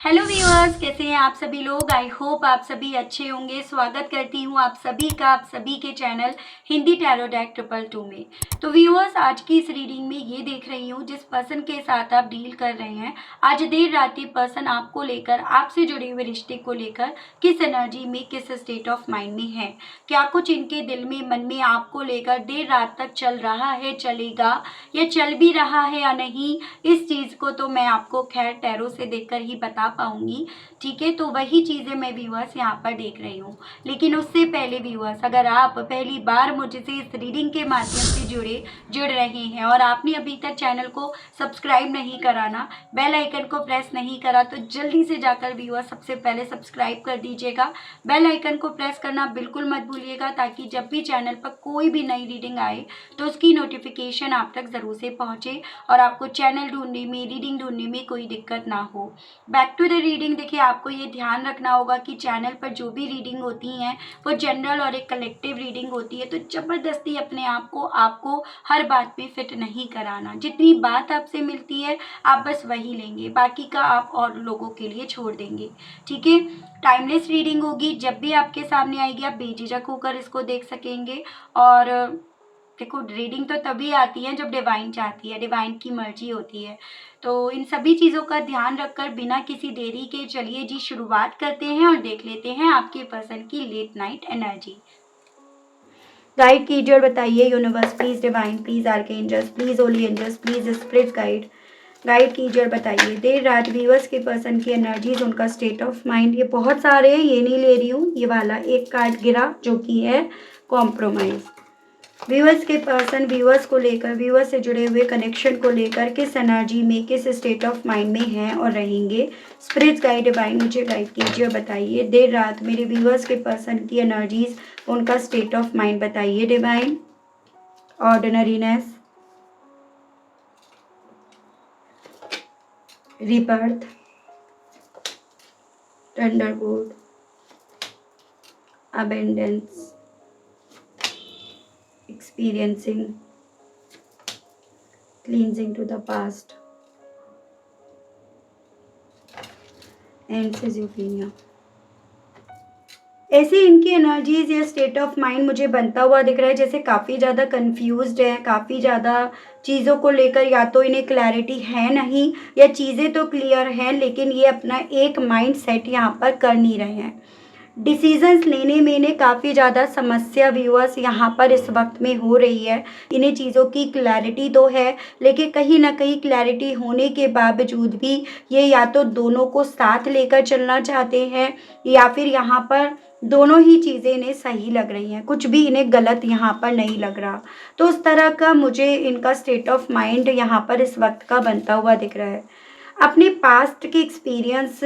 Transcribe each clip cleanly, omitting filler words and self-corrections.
Hello viewers, कैसे हैं आप सभी लोग। आई होप आप सभी अच्छे होंगे। स्वागत करती हूँ आप सभी का आप सभी के चैनल हिंदी टैरो डेक 222 में। तो व्यूअर्स, आज की इस रीडिंग में ये देख रही हूँ जिस पर्सन के साथ आप डील कर रहे हैं, आज देर रात ये पर्सन आपको लेकर, आपसे जुड़े हुए रिश्ते को लेकर किस एनर्जी में, किस स्टेट ऑफ माइंड में है, क्या कुछ इनके दिल में, मन में आपको लेकर देर रात तक चल रहा है, चलेगा या चल भी रहा है या नहीं, इस चीज़ को तो मैं आपको खैर टैरो से देखकर ही बता पाऊंगी। ठीक है, तो वही चीज़ें मैं व्यूअर्स यहाँ पर देख रही हूँ। लेकिन उससे पहले व्यूअर्स, अगर आप पहली बार मुझसे इस रीडिंग के माध्यम से जुड़ रहे हैं और आपने अभी तक चैनल को सब्सक्राइब नहीं करा ना, बेल आइकन को प्रेस नहीं करा, तो जल्दी से जाकर व्यूअर्स सबसे पहले सब्सक्राइब कर दीजिएगा। बेल आइकन को प्रेस करना बिल्कुल मत भूलिएगा, ताकि जब भी चैनल पर कोई भी नई रीडिंग आए तो उसकी नोटिफिकेशन आप तक ज़रूर से पहुँचे और आपको चैनल ढूंढने में, रीडिंग ढूंढने में कोई दिक्कत ना हो। Back to the reading. देखिए, आपको ये ध्यान रखना होगा कि चैनल पर जो भी रीडिंग होती हैं वो जनरल और एक कलेक्टिव रीडिंग होती है, तो ज़बरदस्ती अपने आप को आपको हर बात पे फिट नहीं कराना। जितनी बात आपसे मिलती है आप बस वही लेंगे, बाकी का आप और लोगों के लिए छोड़ देंगे। ठीक है, टाइमलेस रीडिंग होगी। जब भी आपके सामने आएगी आप बेझिझक होकर इसको देख सकेंगे। और देखो, रीडिंग तो तभी आती है जब डिवाइन चाहती है, डिवाइन की मर्जी होती है। तो इन सभी चीज़ों का ध्यान रखकर बिना किसी देरी के चलिए जी शुरुआत करते हैं और देख लेते हैं आपके पर्सन की लेट नाइट एनर्जी। गाइड कीजिए और बताइए universe please, divine please, archangels please, holy angels please, spirit guide कीजिए और बताइए देर रात व्यूअर्स के पर्सन की एनर्जीज, उनका स्टेट ऑफ माइंड। ये बहुत सारे हैं, ये नहीं ले रही हूँ, ये वाला एक कार्ड गिरा जो कि है कॉम्प्रोमाइज। व्यूअर्स के पर्सन व्यूअर्स को लेकर, व्यूअर्स से जुड़े हुए कनेक्शन को लेकर किस एनर्जी में, किस स्टेट ऑफ माइंड में हैं और रहेंगे। स्पिरिट गाइड डिवाइन मुझे गाइड कीजिए और बताइए देर रात मेरे व्यूअर्स के पर्सन की एनर्जीज, उनका स्टेट ऑफ माइंड बताइए divine. Ordinariness, rebirth, thunderbolt, abundance, experiencing, cleansing to the past, and schizophrenia। ऐसे इनकी एनर्जीज या स्टेट ऑफ माइंड मुझे बनता हुआ दिख रहा है, जैसे काफ़ी ज़्यादा कंफ्यूज्ड है, काफ़ी ज़्यादा चीज़ों को लेकर, या तो इन्हें क्लैरिटी है नहीं या चीज़ें तो क्लियर हैं लेकिन ये अपना एक माइंड सेट यहाँ पर कर नहीं रहे हैं। डिसीजंस लेने में इन्हें काफ़ी ज़्यादा समस्या व्यूअर्स यहाँ पर इस वक्त में हो रही है। इन्हें चीज़ों की क्लैरिटी तो है, लेकिन कहीं ना कहीं क्लैरिटी होने के बावजूद भी ये या तो दोनों को साथ लेकर चलना चाहते हैं या फिर यहाँ पर दोनों ही चीज़ें इन्हें सही लग रही हैं, कुछ भी इन्हें गलत यहाँ पर नहीं लग रहा। तो उस तरह का मुझे इनका स्टेट ऑफ माइंड यहाँ पर इस वक्त का बनता हुआ दिख रहा है। अपने पास्ट के एक्सपीरियंस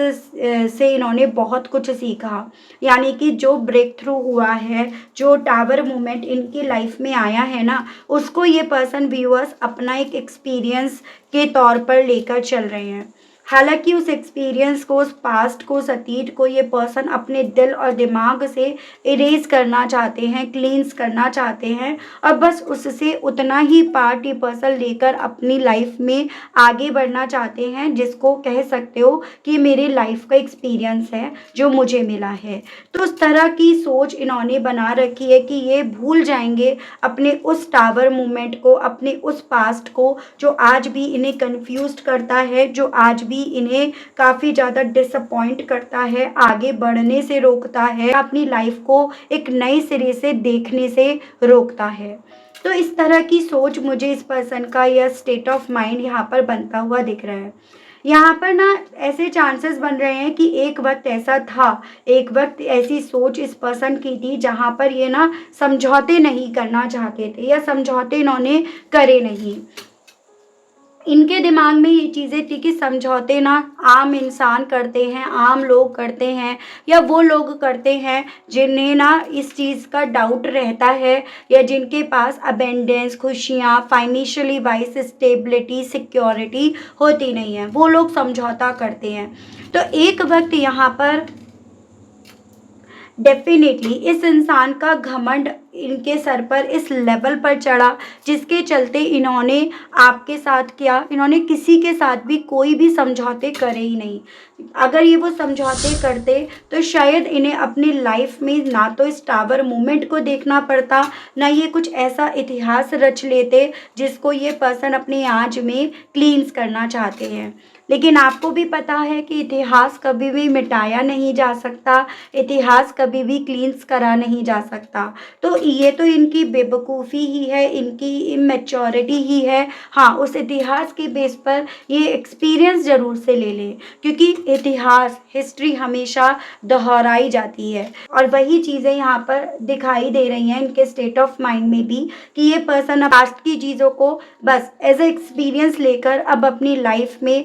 से इन्होंने बहुत कुछ सीखा, यानी कि जो ब्रेक थ्रू हुआ है, जो टावर मूवमेंट इनकी लाइफ में आया है ना, उसको ये पर्सन व्यूअर्स अपना एक एक्सपीरियंस के तौर पर लेकर चल रहे हैं। हालांकि उस एक्सपीरियंस को, उस पास्ट को, उस अतीत को ये पर्सन अपने दिल और दिमाग से इरेज करना चाहते हैं, क्लींस करना चाहते हैं और बस उससे उतना ही पार्ट ये पर्सन लेकर अपनी लाइफ में आगे बढ़ना चाहते हैं, जिसको कह सकते हो कि मेरे लाइफ का एक्सपीरियंस है जो मुझे मिला है। तो उस तरह की सोच इन्होंने बना रखी है कि ये भूल जाएंगे अपने उस टावर मूवमेंट को, अपने उस पास्ट को जो आज भी इन्हें कन्फ्यूज करता है, जो आज भी इन्हें काफ़ी ज़्यादा डिसअपॉइंट करता है, आगे बढ़ने से रोकता है, अपनी लाइफ को एक नए सिरे से देखने से रोकता है। तो इस तरह की सोच मुझे इस पर्सन का या स्टेट ऑफ माइंड यहाँ पर बनता हुआ दिख रहा है। यहाँ पर ना ऐसे चांसेस बन रहे हैं कि एक वक्त ऐसा था, एक वक्त ऐसी सोच इस पर्सन की थी जहाँ पर ये ना समझौते नहीं करना चाहते थे या समझौते इन्होंने करे नहीं। इनके दिमाग में ये चीज़ें थी कि समझौते ना आम इंसान करते हैं, आम लोग करते हैं या वो लोग करते हैं जिन्हें ना इस चीज़ का डाउट रहता है या जिनके पास अबेंडेंस, खुशियाँ, फाइनेंशियली वाइज स्टेबिलिटी, सिक्योरिटी होती नहीं है, वो लोग समझौता करते हैं। तो एक वक्त यहाँ पर डेफिनेटली इस इंसान का घमंड इनके सर पर इस लेवल पर चढ़ा जिसके चलते इन्होंने आपके साथ क्या, इन्होंने किसी के साथ भी कोई भी समझौते करे ही नहीं। अगर ये वो समझौते करते तो शायद इन्हें अपनी लाइफ में ना तो इस टावर मूवमेंट को देखना पड़ता, ना ये कुछ ऐसा इतिहास रच लेते जिसको ये पर्सन अपनी आज में क्लींस करना चाहते हैं। लेकिन आपको भी पता है कि इतिहास कभी भी मिटाया नहीं जा सकता, इतिहास कभी भी क्लींस करा नहीं जा सकता। तो ये तो इनकी बेवकूफ़ी ही है, इनकी इमेच्योरिटी ही है। हाँ, उस इतिहास के बेस पर ये एक्सपीरियंस ज़रूर से ले लें, क्योंकि इतिहास, हिस्ट्री हमेशा दोहराई जाती है। और वही चीज़ें यहाँ पर दिखाई दे रही हैं इनके स्टेट ऑफ माइंड में भी, कि ये पर्सन अब पास्ट की चीज़ों को बस एज ए एक्सपीरियंस लेकर अब अपनी लाइफ में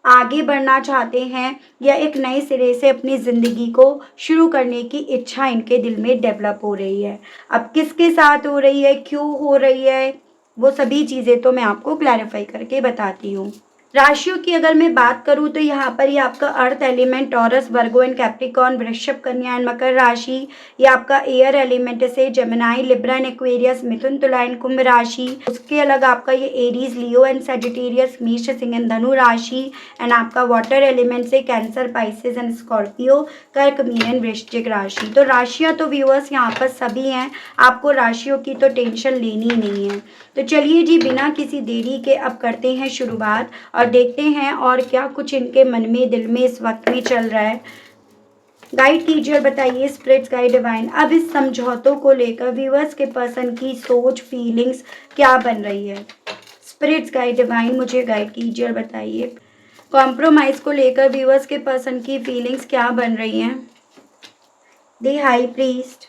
आगे बढ़ना चाहते हैं, या एक नए सिरे से अपनी ज़िंदगी को शुरू करने की इच्छा इनके दिल में डेवलप हो रही है। अब किसके साथ हो रही है, क्यों हो रही है, वो सभी चीज़ें तो मैं आपको क्लैरिफाई करके बताती हूँ। राशियों की अगर मैं बात करूँ तो यहाँ पर ये आपका earth element taurus, Virgo and Capricorn, वृषभ, कन्या एंड मकर राशि। ये आपका एयर एलिमेंट से जेमिनाई, लिब्रा एंड एक्वेरियस, मिथुन, तुला एंड कुंभ राशि। उसके अलग आपका ये एरीज, लियो एंड सेजिटेरियस, मेष, सिंह एंड धनु राशि। एंड आपका वाटर एलिमेंट से कैंसर, पाइसेस एंड स्कॉर्पियो, कर्क, मीन एंड वृश्चिक राशि। तो राशियाँ तो व्यूअर्स यहाँ पर सभी हैं, आपको राशियों की तो टेंशन लेनी ही नहीं है। तो चलिए जी, बिना किसी देरी के अब करते हैं शुरुआत और देखते हैं और क्या कुछ इनके मन में, दिल में इस वक्त में चल रहा है। गाइड कीजिए और बताइए स्पिरिट्स गाइड डिवाइन, अब इस समझौतों को लेकर व्यूअर्स के पर्सन की सोच, फीलिंग्स क्या बन रही है। स्पिरिट्स गाइड डिवाइन मुझे गाइड कीजिए और बताइए कॉम्प्रोमाइज़ को लेकर व्यूअर्स के पर्सन की फीलिंग्स क्या बन रही हैं। The high priest,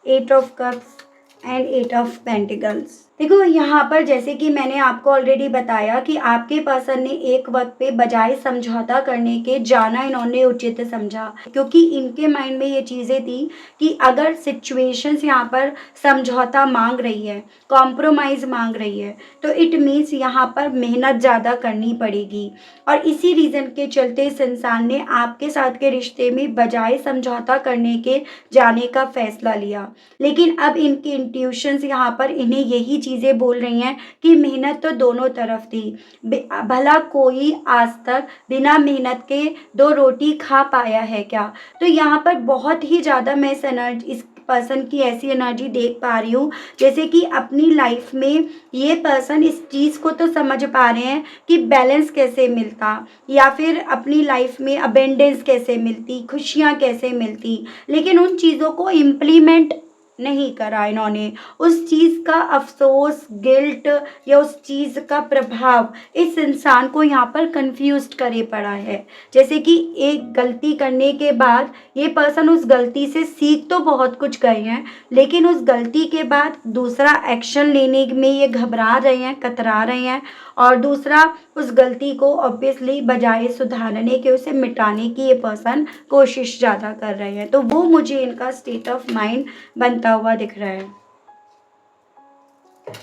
8 of cups and 8 of pentacles. देखो यहाँ पर जैसे कि मैंने आपको ऑलरेडी बताया कि आपके पर्सन ने एक वक्त पे बजाय समझौता करने के जाना इन्होंने उचित समझा, क्योंकि इनके माइंड में ये चीज़ें थी कि अगर सिचुएशंस यहाँ पर समझौता मांग रही है, कॉम्प्रोमाइज़ मांग रही है, तो इट मीन्स यहाँ पर मेहनत ज़्यादा करनी पड़ेगी। और इसी रीज़न के चलते इस इंसान ने आपके साथ के रिश्ते में बजाय समझौता करने के जाने का फैसला लिया। लेकिन अब इनकी इंट्यूशंस यहाँ पर इन्हें यही चीज़ें बोल रही हैं कि मेहनत तो दोनों तरफ थी, भला कोई आज तक बिना मेहनत के 2 रोटी खा पाया है क्या। तो यहाँ पर बहुत ही ज़्यादा मैं इस पर्सन की ऐसी एनर्जी देख पा रही हूँ जैसे कि अपनी लाइफ में ये पर्सन इस चीज़ को तो समझ पा रहे हैं कि बैलेंस कैसे मिलता, या फिर अपनी लाइफ में अबेंडेंस कैसे मिलती, खुशियाँ कैसे मिलती, लेकिन उन चीज़ों को इम्प्लीमेंट नहीं करा इन्होंने। उस चीज़ का अफसोस, गिल्ट या उस चीज़ का प्रभाव इस इंसान को यहाँ पर कंफ्यूज्ड करे पड़ा है। जैसे कि एक गलती करने के बाद ये पर्सन उस गलती से सीख तो बहुत कुछ गए हैं, लेकिन उस गलती के बाद दूसरा एक्शन लेने में ये घबरा रहे हैं, कतरा रहे हैं। और दूसरा, उस गलती को ऑब्वियसली बजाय सुधारने के, उसे मिटाने की ये पर्सन कोशिश ज़्यादा कर रहे हैं। तो वो मुझे इनका स्टेट ऑफ माइंड बनता हुआ दिख रहा है।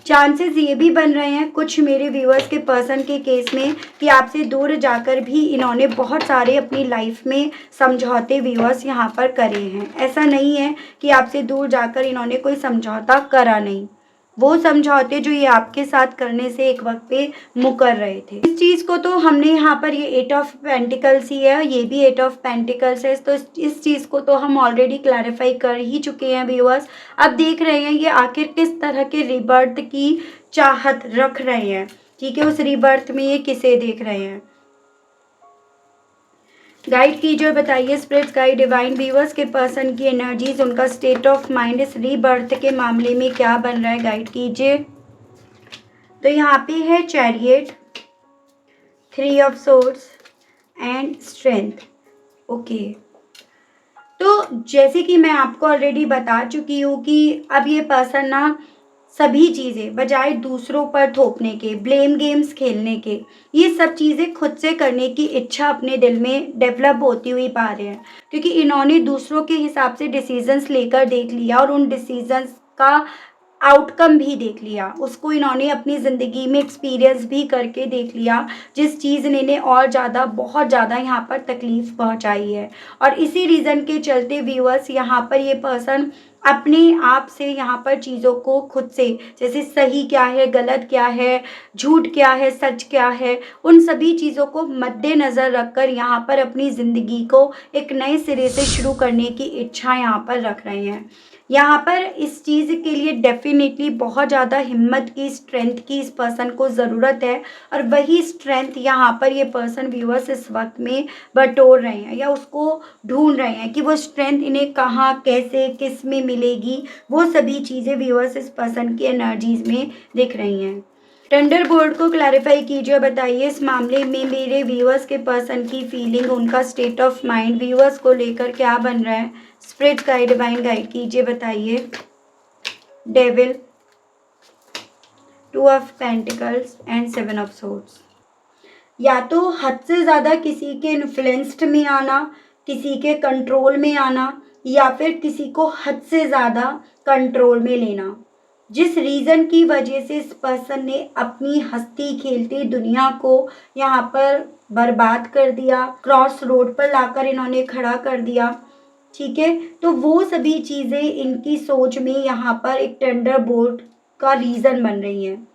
चांसेस ये भी बन रहे हैं कुछ मेरे व्यूअर्स के पर्सन के केस में कि आपसे दूर जाकर भी इन्होंने बहुत सारे अपनी लाइफ में समझौते व्यूअर्स यहाँ पर करे हैं। ऐसा नहीं है कि आपसे दूर जाकर इन्होंने कोई समझौता करा नहीं, वो समझौते जो ये आपके साथ करने से एक वक्त पे मुकर रहे थे। इस चीज़ को तो हमने यहाँ पर, ये 8 ऑफ पेंटिकल्स ही है, ये भी 8 ऑफ पेंटिकल्स है, तो इस चीज़ को तो हम ऑलरेडी क्लैरिफाई कर ही चुके हैं व्यूअर्स। अब देख रहे हैं ये आखिर किस तरह के रिबर्थ की चाहत रख रहे हैं, ठीक है, उस रिबर्थ में ये किसे देख रहे हैं। गाइड कीजिए और बताइए स्पिरिट्स गाइड डिवाइन, व्यूअर्स के पर्सन की एनर्जीज, उनका स्टेट ऑफ माइंड इस रीबर्थ के मामले में क्या बन रहा है। गाइड कीजिए। तो यहाँ पे है chariot, 3 of swords and strength. Okay, तो जैसे कि मैं आपको ऑलरेडी बता चुकी हूँ कि अब ये पर्सन ना सभी चीज़ें बजाय दूसरों पर थोपने के, ब्लेम गेम्स खेलने के, ये सब चीज़ें खुद से करने की इच्छा अपने दिल में डेवलप होती हुई पा रहे हैं, क्योंकि इन्होंने दूसरों के हिसाब से डिसीजंस लेकर देख लिया और उन डिसीजंस का आउटकम भी देख लिया, उसको इन्होंने अपनी ज़िंदगी में एक्सपीरियंस भी करके देख लिया, जिस चीज़ ने इन्हें और ज़्यादा, बहुत ज़्यादा यहाँ पर तकलीफ़ पहुँचाई है। और इसी रीज़न के चलते व्यूअर्स यहाँ पर ये पर्सन अपने आप से यहाँ पर चीज़ों को खुद से, जैसे सही क्या है, गलत क्या है, झूठ क्या है, सच क्या है, उन सभी चीज़ों को मद्देनज़र रखकर यहाँ पर अपनी ज़िंदगी को एक नए सिरे से शुरू करने की इच्छा यहाँ पर रख रहे हैं। यहाँ पर इस चीज़ के लिए डेफ़िनेटली बहुत ज़्यादा हिम्मत की, स्ट्रेंथ की इस पर्सन को ज़रूरत है, और वही स्ट्रेंथ यहाँ पर ये पर्सन व्यूअर्स इस वक़्त में बटोर रहे हैं या उसको ढूँढ रहे हैं कि वो स्ट्रेंथ इन्हें कहाँ, कैसे, किस में मिलेगी। वो सभी चीज़ें व्यूअर्स इस पर्सन की एनर्जीज़ में दिख रही हैं। थंडरबोल्ट को क्लैरिफाई कीजिए और बताइए इस मामले में मेरे व्यूअर्स के पर्सन की फीलिंग, उनका स्टेट ऑफ माइंड व्यूअर्स को लेकर क्या बन रहा है। स्पिरिट गाइड, डिवाइन गाइड कीजिए, बताइए। Devil, 2 of pentacles and 7 of swords. या तो हद से ज़्यादा किसी के इन्फ्लुएंस्ड में आना, किसी के कंट्रोल में आना, या फिर किसी को हद से ज़्यादा कंट्रोल में लेना, जिस रीज़न की वजह से इस पर्सन ने अपनी हंसती खेलती दुनिया को यहाँ पर बर्बाद कर दिया, क्रॉस रोड पर लाकर इन्होंने खड़ा कर दिया। ठीक है, तो वो सभी चीज़ें इनकी सोच में यहाँ पर एक थंडरबोल्ट का रीज़न बन रही हैं।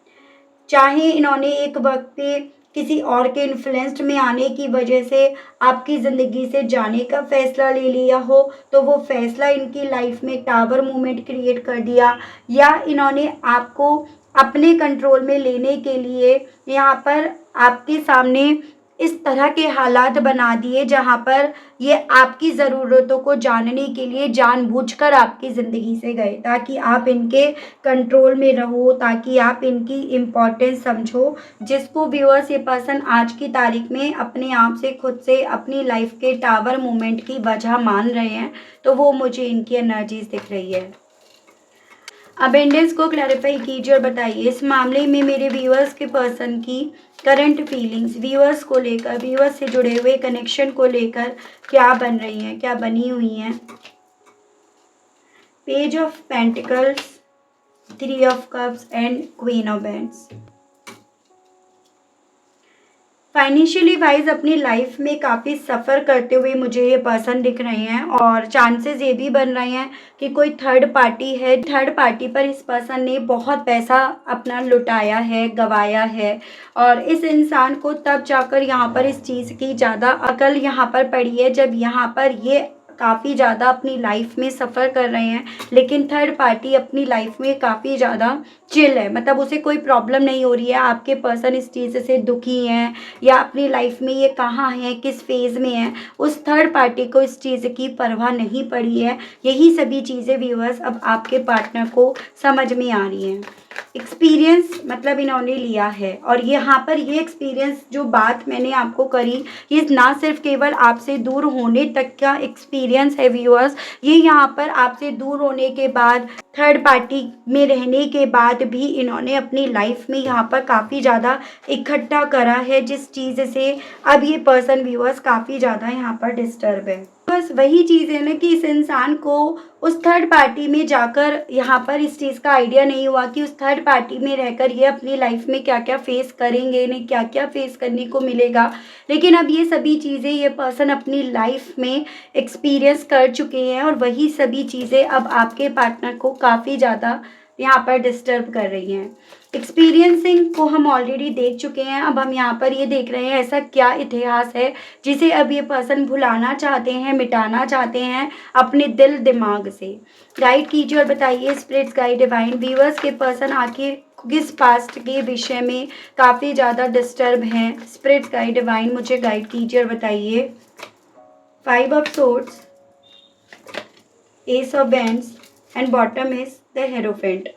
चाहे इन्होंने एक वक्त पे किसी और के इन्फ्लुएंस्ड में आने की वजह से आपकी ज़िंदगी से जाने का फ़ैसला ले लिया हो, तो वो फ़ैसला इनकी लाइफ में टावर मूवमेंट क्रिएट कर दिया, या इन्होंने आपको अपने कंट्रोल में लेने के लिए यहाँ पर आपके सामने इस तरह के हालात बना दिए जहाँ पर ये आपकी ज़रूरतों को जानने के लिए जानबूझकर आपकी ज़िंदगी से गए, ताकि आप इनके कंट्रोल में रहो, ताकि आप इनकी इम्पोर्टेंस समझो, जिसको व्यूअर्स ये पर्सन आज की तारीख में अपने आप से, खुद से, अपनी लाइफ के टावर मोमेंट की वजह मान रहे हैं। तो वो मुझे इनकी एनर्जीज दिख रही है। अबेंडेंस को क्लैरिफाई कीजिए और बताइए इस मामले में मेरे व्यूअर्स के पर्सन की करंट फीलिंग्स, व्यूअर्स को लेकर, व्यूअर्स से जुड़े हुए कनेक्शन को लेकर क्या बन रही हैं, क्या बनी हुई हैं। Page of pentacles, 3 of cups and queen of bands. Financially wise अपनी लाइफ में काफ़ी सफ़र करते हुए मुझे ये पर्सन दिख रहे हैं, और चांसेस ये भी बन रहे हैं कि कोई थर्ड पार्टी है, थर्ड पार्टी पर इस पर्सन ने बहुत पैसा अपना लुटाया है, गवाया है, और इस इंसान को तब जाकर यहाँ पर इस चीज़ की ज़्यादा अकल यहाँ पर पड़ी है जब यहाँ पर ये काफ़ी ज़्यादा अपनी लाइफ में सफ़र कर रहे हैं, लेकिन थर्ड पार्टी अपनी लाइफ में काफ़ी ज़्यादा चिल है, मतलब उसे कोई प्रॉब्लम नहीं हो रही है। आपके पर्सन इस चीज़ से दुखी हैं या अपनी लाइफ में ये कहाँ हैं, किस फेज़ में हैं, उस थर्ड पार्टी को इस चीज़ की परवाह नहीं पड़ी है। यही सभी चीज़ें व्यूअर्स अब आपके पार्टनर को समझ में आ रही हैं। एक्सपीरियंस मतलब इन्होंने लिया है, और यहाँ पर ये एक्सपीरियंस जो बात मैंने आपको करी, ये ना सिर्फ केवल आपसे दूर होने तक का एक्सपीरियंस है व्यूअर्स, ये यहाँ पर आपसे दूर होने के बाद, थर्ड पार्टी में रहने के बाद भी इन्होंने अपनी लाइफ में यहाँ पर काफ़ी ज़्यादा इकट्ठा करा है, जिस चीज़ से अब ये पर्सन व्यूअर्स काफ़ी ज़्यादा यहाँ पर डिस्टर्ब है। बस वही चीज़ है ना कि इस इंसान को उस थर्ड पार्टी में जाकर यहाँ पर इस चीज़ का आइडिया नहीं हुआ कि उस थर्ड पार्टी में रहकर ये अपनी लाइफ में क्या क्या फेस करेंगे, इन्हें क्या क्या फेस करने को मिलेगा। लेकिन अब ये सभी चीज़ें ये पर्सन अपनी लाइफ में एक्सपीरियंस कर चुके हैं, और वही सभी चीज़ें अब आपके पार्टनर को काफ़ी ज़्यादा यहाँ पर डिस्टर्ब कर रही हैं। एक्सपीरियंसिंग को हम ऑलरेडी देख चुके हैं, अब हम यहाँ पर ये देख रहे हैं ऐसा क्या इतिहास है जिसे अब ये पर्सन भुलाना चाहते हैं, मिटाना चाहते हैं अपने दिल दिमाग से। गाइड कीजिए और बताइए स्पिरिट्स गाइड डिवाइन, व्यूअर्स के पर्सन आखिर किस पास्ट के विषय में काफ़ी ज़्यादा डिस्टर्ब हैं। स्पिरिट्स गाइड डिवाइन मुझे गाइड कीजिए और बताइए। 5 of swords, S of bands and bottom is the hierophant.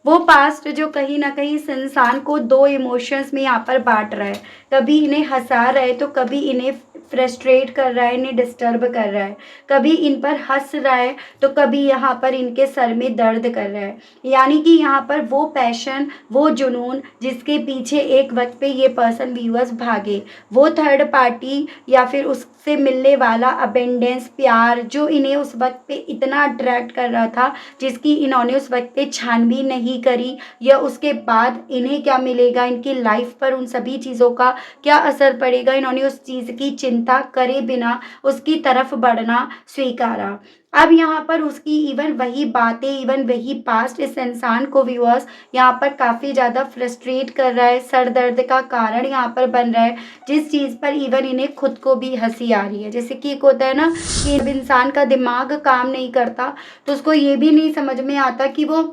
वो पास्ट जो कहीं ना कहीं इस इंसान को दो इमोशंस में यहाँ पर बांट रहा है, कभी इन्हें हंसा रहा है तो कभी इन्हें फ्रस्ट्रेट कर रहा है, इन्हें डिस्टर्ब कर रहा है, कभी इन पर हंस रहा है तो कभी यहाँ पर इनके सर में दर्द कर रहा है। यानी कि यहाँ पर वो पैशन, वो जुनून जिसके पीछे एक वक्त पे ये पर्सन व्यूअर्स भागे, वो थर्ड पार्टी या फिर उससे मिलने वाला अबेंडेंस प्यार जो इन्हें उस वक्त पे इतना अट्रैक्ट कर रहा था, जिसकी इन्होंने उस वक्त पे छानबीन नहीं करी, या उसके बाद इन्हें क्या मिलेगा, इनकी लाइफ पर उन सभी चीज़ों का क्या असर पड़ेगा, इन्होंने उस चीज़ की चिंता चिंता करे बिना उसकी तरफ बढ़ना स्वीकारा। अब यहाँ पर उसकी इवन वही बातें, इवन वही पास्ट इस इंसान को व्यूअर्स यहाँ पर काफ़ी ज़्यादा फ्रस्ट्रेट कर रहा है, सर दर्द का कारण यहाँ पर बन रहा है, जिस चीज़ पर इवन इन्हें खुद को भी हंसी आ रही है। जैसे कि एक होता है ना कि जब इंसान का दिमाग काम नहीं करता तो उसको ये भी नहीं समझ में आता कि वो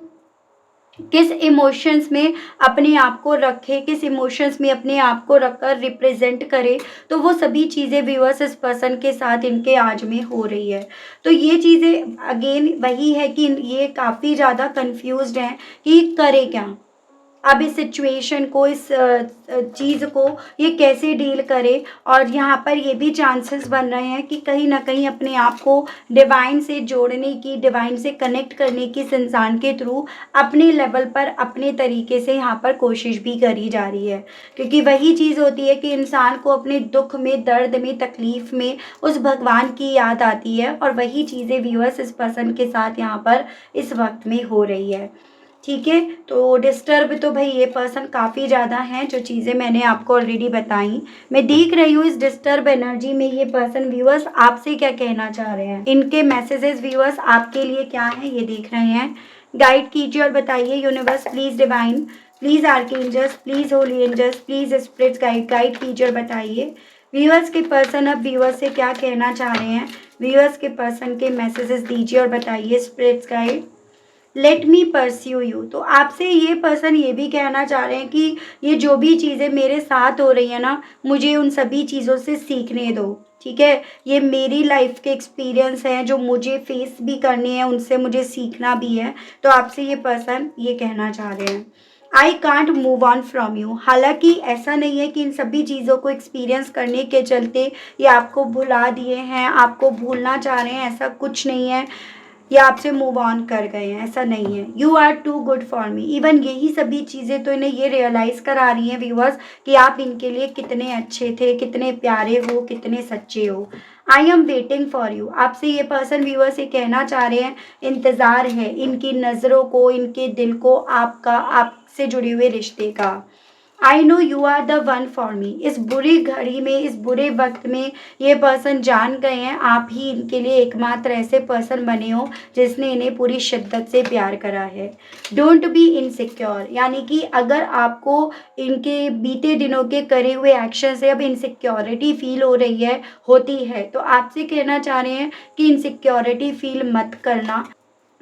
किस इमोशंस में अपने आप को रखे, किस इमोशंस में अपने आप को रखकर रिप्रेजेंट करे। तो वो सभी चीज़ें व्यूअर्स इस पर्सन के साथ इनके आज में हो रही है। तो ये चीज़ें अगेन वही है कि ये काफ़ी ज़्यादा कंफ्यूज्ड हैं कि करे क्या, अब इस सिचुएशन को, इस चीज़ को ये कैसे डील करे। और यहाँ पर ये भी चांसेस बन रहे हैं कि कहीं ना कहीं अपने आप को डिवाइन से जोड़ने की, डिवाइन से कनेक्ट करने की इस इंसान के थ्रू अपने लेवल पर, अपने तरीके से यहाँ पर कोशिश भी करी जा रही है। क्योंकि वही चीज़ होती है कि इंसान को अपने दुख में, दर्द में, तकलीफ़ में उस भगवान की याद आती है, और वही चीज़ें व्यूअर्स इस पर्सन के साथ यहाँ पर इस वक्त में हो रही है। ठीक है, तो डिस्टर्ब तो भाई ये पर्सन काफ़ी ज़्यादा हैं, जो चीज़ें मैंने आपको ऑलरेडी बताई। मैं देख रही हूँ इस डिस्टर्ब एनर्जी में ये पर्सन व्यूअर्स आपसे क्या कहना चाह रहे हैं, इनके मैसेजेस व्यूअर्स आपके लिए क्या हैं ये देख रहे हैं। गाइड कीजिए और बताइए universe please, divine please, archangels please, holy angels please, spirits guide कीजिए और बताइए व्यूअर्स के पर्सन अब व्यूअर्स से क्या कहना चाह रहे हैं। व्यूअर्स के पर्सन के मैसेजेस दीजिए और बताइए spirits guide. Let me pursue you. तो आपसे ये पर्सन ये भी कहना चाह रहे हैं कि ये जो भी चीज़ें मेरे साथ हो रही है ना, मुझे उन सभी चीज़ों से सीखने दो। ठीक है, ये मेरी लाइफ के एक्सपीरियंस हैं जो मुझे फेस भी करने हैं, उनसे मुझे सीखना भी है। तो आपसे ये पर्सन ये कहना चाह रहे हैं I can't move on from you. हालांकि ऐसा नहीं है कि इन सभी चीज़ों को एक्सपीरियंस करने के चलते ये आपको भुला दिए हैं, आपको भूलना चाह रहे हैं, ऐसा कुछ नहीं है। ये आपसे मूव ऑन कर गए हैं, ऐसा नहीं है। You are too good for me. Even यही सभी चीज़ें तो इन्हें ये रियलाइज़ करा रही हैं व्यूअर्स कि आप इनके लिए कितने अच्छे थे, कितने प्यारे हो, कितने सच्चे हो। I am waiting for you. आपसे ये पर्सन व्यूअर्स ये कहना चाह रहे हैं इंतज़ार है इनकी नज़रों को, इनके दिल को, आपका, आपसे जुड़े हुए रिश्ते का। I know you are the one for me. इस बुरी घड़ी में, इस बुरे वक्त में ये पर्सन जान गए हैं आप ही इनके लिए एकमात्र ऐसे पर्सन बने हो जिसने इन्हें पूरी शिद्दत से प्यार करा है। डोंट बी इनसिक्योर, यानी कि अगर आपको इनके बीते दिनों के करे हुए एक्शन से अब इनसिक्योरिटी फील हो रही है, होती है, तो आपसे कहना चाह रहे हैं कि इनसिक्योरिटी फील मत करना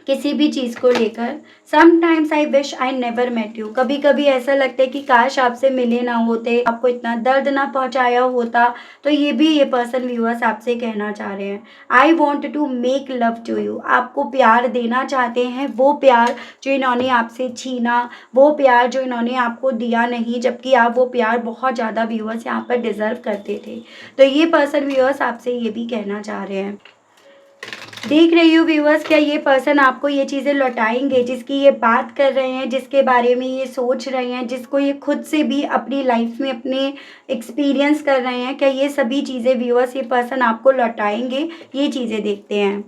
किसी भी चीज़ को लेकर। Sometimes I wish I never met you. कभी कभी ऐसा लगता है कि काश आपसे मिले ना होते, आपको इतना दर्द ना पहुंचाया होता। तो ये भी ये पर्सन व्यूअर्स आपसे कहना चाह रहे हैं। I want to make love to you. आपको प्यार देना चाहते हैं, वो प्यार जो इन्होंने आपसे छीना, वो प्यार जो इन्होंने आपको दिया नहीं, जबकि आप वो प्यार बहुत ज़्यादा व्यूअर्स यहाँ पर डिज़र्व करते थे। तो ये पर्सन व्यूअर्स आपसे ये भी कहना चाह रहे हैं। देख रही हूँ व्यूअर्स, क्या ये पर्सन आपको ये चीज़ें लौटाएंगे जिसकी ये बात कर रहे हैं, जिसके बारे में ये सोच रहे हैं, जिसको ये खुद से भी अपनी लाइफ में अपने एक्सपीरियंस कर रहे हैं, क्या ये सभी चीज़ें व्यूअर्स ये पर्सन आपको लौटाएंगे? ये चीज़ें देखते हैं।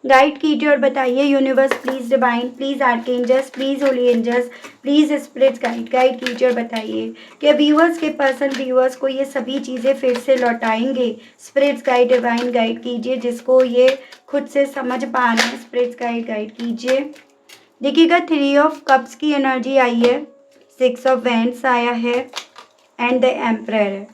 गाइड कीजिए और बताइए universe please, divine please, archangels please, holy angels please, spirits guide कीजिए और बताइए कि व्यूअर्स के पर्सन व्यूअर्स को ये सभी चीज़ें फिर से लौटाएंगे। स्पिरिट्स गाइड, डिवाइन गाइड कीजिए, जिसको ये खुद से समझ पा रहे हैं। स्पिरिट्स गाइड कीजिए। देखिएगा 3 ऑफ कप्स की एनर्जी आई है, 6 ऑफ वैंड्स आया है एंड द एम्परर है।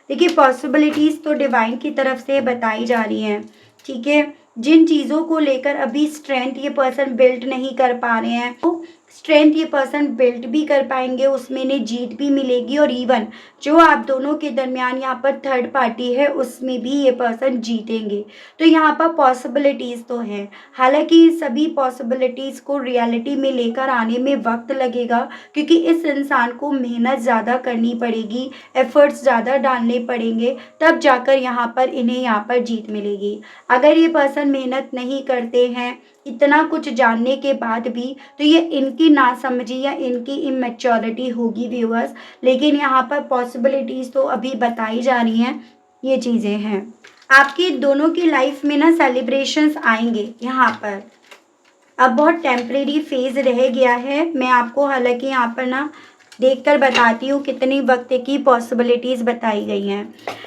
देखिए पॉसिबिलिटीज़ तो डिवाइन की तरफ से बताई जा रही हैं। ठीक है, जिन चीज़ों को लेकर अभी स्ट्रेंथ ये पर्सन बिल्ड नहीं कर पा रहे हैं, तो स्ट्रेंथ ये पर्सन बिल्ड भी कर पाएंगे, उसमें इन्हें जीत भी मिलेगी। और इवन जो आप दोनों के दरमियान यहाँ पर थर्ड पार्टी है, उसमें भी ये पर्सन जीतेंगे। तो यहाँ पर पॉसिबिलिटीज़ तो हैं, हालांकि सभी पॉसिबिलिटीज़ को रियलिटी में लेकर आने में वक्त लगेगा, क्योंकि इस इंसान को मेहनत ज़्यादा करनी पड़ेगी, एफर्ट्स ज़्यादा डालने पड़ेंगे, तब जाकर यहाँ पर इन्हें यहाँ पर जीत मिलेगी। अगर ये पर्सन मेहनत नहीं करते हैं इतना कुछ जानने के बाद भी, तो ये इनकी नासमझी या इनकी इमेच्योरिटी होगी व्यूअर्स। लेकिन यहाँ पर पॉसिबिलिटीज़ तो अभी बताई जा रही हैं, ये चीज़ें हैं। आपकी दोनों की लाइफ में ना सेलिब्रेशंस आएंगे यहाँ पर। अब बहुत टेम्परेरी फेज़ रह गया है। मैं आपको हालांकि यहाँ पर ना देखकर बताती हूँ कितनी वक्त की पॉसिबिलिटीज़ बताई गई हैं।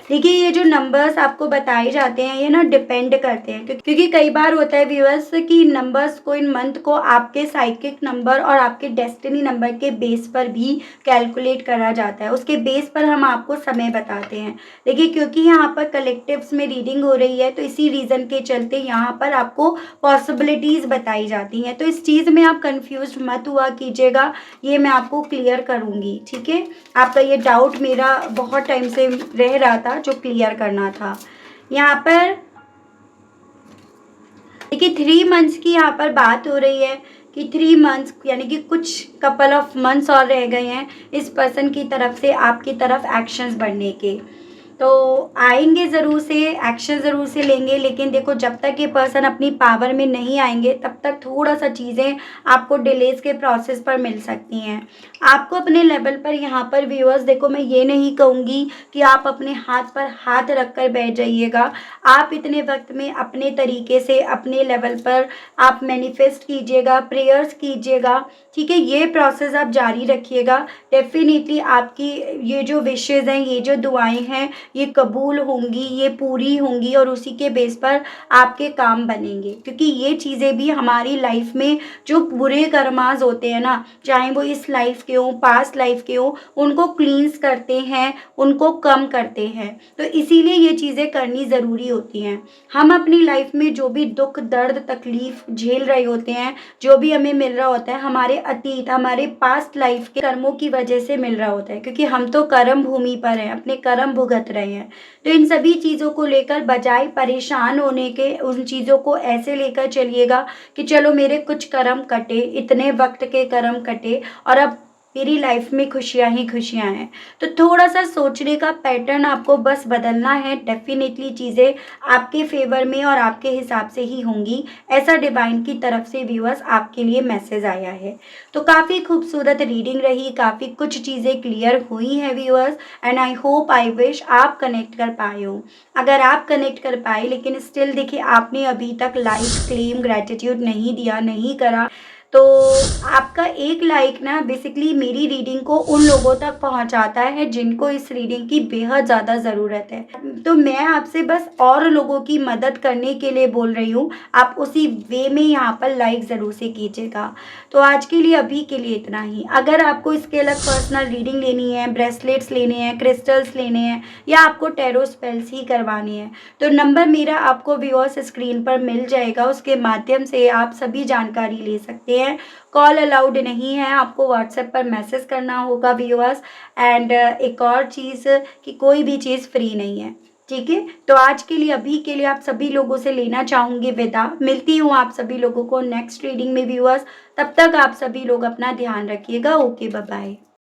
देखिए, ये जो नंबर्स आपको बताए जाते हैं ये ना डिपेंड करते हैं, क्योंकि कई बार होता है व्यूअर्स कि नंबर्स को, इन मंथ को आपके साइकिक नंबर और आपके डेस्टिनी नंबर के बेस पर भी कैलकुलेट करा जाता है। उसके बेस पर हम आपको समय बताते हैं। देखिए, क्योंकि यहाँ पर कलेक्टिव्स में रीडिंग हो रही है तो इसी रीज़न के चलते यहाँ पर आपको पॉसिबिलिटीज़ बताई जाती हैं। तो इस चीज़ में आप कंफ्यूज मत हुआ कीजिएगा, ये मैं आपको क्लियर करूँगी, ठीक है। आपका ये डाउट मेरा बहुत टाइम से रह रहा था, जो क्लियर करना था। यहाँ पर देखिए 3 मंथ्स की यहाँ पर बात हो रही है कि 3 मंथ्स यानी कि कुछ कपल ऑफ मंथ्स और रह गए हैं इस पर्सन की तरफ से आपकी तरफ एक्शंस बढ़ने के। तो आएँगे ज़रूर से, एक्शन ज़रूर से लेंगे, लेकिन देखो जब तक ये पर्सन अपनी पावर में नहीं आएँगे तब तक थोड़ा-सा चीज़ें आपको डिलेज़ के प्रोसेस पर मिल सकती हैं। आपको अपने लेवल पर यहाँ पर व्यूअर्स, देखो मैं ये नहीं कहूँगी कि आप अपने हाथ पर हाथ रख कर बैठ जाइएगा। आप इतने वक़्त में अपने तरीके से, अपने लेवल पर आप मैनिफेस्ट कीजिएगा, प्रेयर्स कीजिएगा, ठीक है? ये प्रोसेस आप जारी रखिएगा। डेफ़िनिटली आपकी ये जो विशेज़ हैं, ये जो दुआएँ हैं, ये कबूल होंगी, ये पूरी होंगी और उसी के बेस पर आपके काम बनेंगे। क्योंकि ये चीज़ें भी हमारी लाइफ़ में जो बुरे कर्मास होते हैं ना, चाहे वो इस लाइफ़ के हों, पास्ट लाइफ़ के हों, उनको क्लींस करते हैं, उनको कम करते हैं। तो इसीलिए ये चीज़ें करनी ज़रूरी होती हैं। हम अपनी लाइफ़ में जो भी दुःख, दर्द, तकलीफ़ झेल रहे होते हैं, जो भी हमें मिल रहा होता है, हमारे अतीत, हमारे पास्ट लाइफ़ के कर्मों की वजह से मिल रहा होता है, क्योंकि हम तो कर्म भूमि पर हैं, अपने कर्म भुगत रहे हैं। तो इन सभी चीज़ों को लेकर बजाय परेशान होने के, उन चीज़ों को ऐसे लेकर चलिएगा कि चलो मेरे कुछ कर्म कटे, इतने वक़्त के कर्म कटे और अब मेरी लाइफ में खुशियाँ ही खुशियाँ हैं। तो थोड़ा-सा सोचने का पैटर्न आपको बस बदलना है, डेफ़िनिटली चीज़ें आपके फ़ेवर में और आपके हिसाब से ही होंगी। ऐसा डिवाइन की तरफ से व्यूअर्स आपके लिए मैसेज आया है। तो काफ़ी खूबसूरत रीडिंग रही, काफ़ी कुछ चीज़ें क्लियर हुई हैं viewers, and I hope, I wish आप कनेक्ट कर पाए हो। अगर आप कनेक्ट कर पाए लेकिन स्टिल देखिए आपने अभी तक लाइक, क्लेम, ग्रैटिट्यूड नहीं दिया, नहीं करा, तो आपका एक लाइक ना बेसिकली मेरी रीडिंग को उन लोगों तक पहुंचाता है जिनको इस रीडिंग की बेहद ज़्यादा ज़रूरत है। तो मैं आपसे बस और लोगों की मदद करने के लिए बोल रही हूँ, आप उसी वे में यहाँ पर लाइक ज़रूर से कीजिएगा। तो आज के लिए, अभी के लिए इतना ही। अगर आपको इसके अलग पर्सनल रीडिंग लेनी है, ब्रेसलेट्स लेने हैं, क्रिस्टल्स लेने हैं या आपको टैरो स्पेल्स ही करवानी है, तो नंबर मेरा आपको व्यूअर्स स्क्रीन पर मिल जाएगा। उसके माध्यम से आप सभी जानकारी ले सकते हैं। कॉल अलाउड नहीं है, आपको व्हाट्सएप पर मैसेज करना होगा व्यूअर्स। एंड एक और चीज़ कि कोई भी चीज़ फ्री नहीं है, ठीक है। तो आज के लिए, अभी के लिए आप सभी लोगों से लेना चाहूँगी विदा। मिलती हूँ आप सभी लोगों को नेक्स्ट रीडिंग में व्यूअर्स। तब तक आप सभी लोग अपना ध्यान रखिएगा। Okay, bye bye.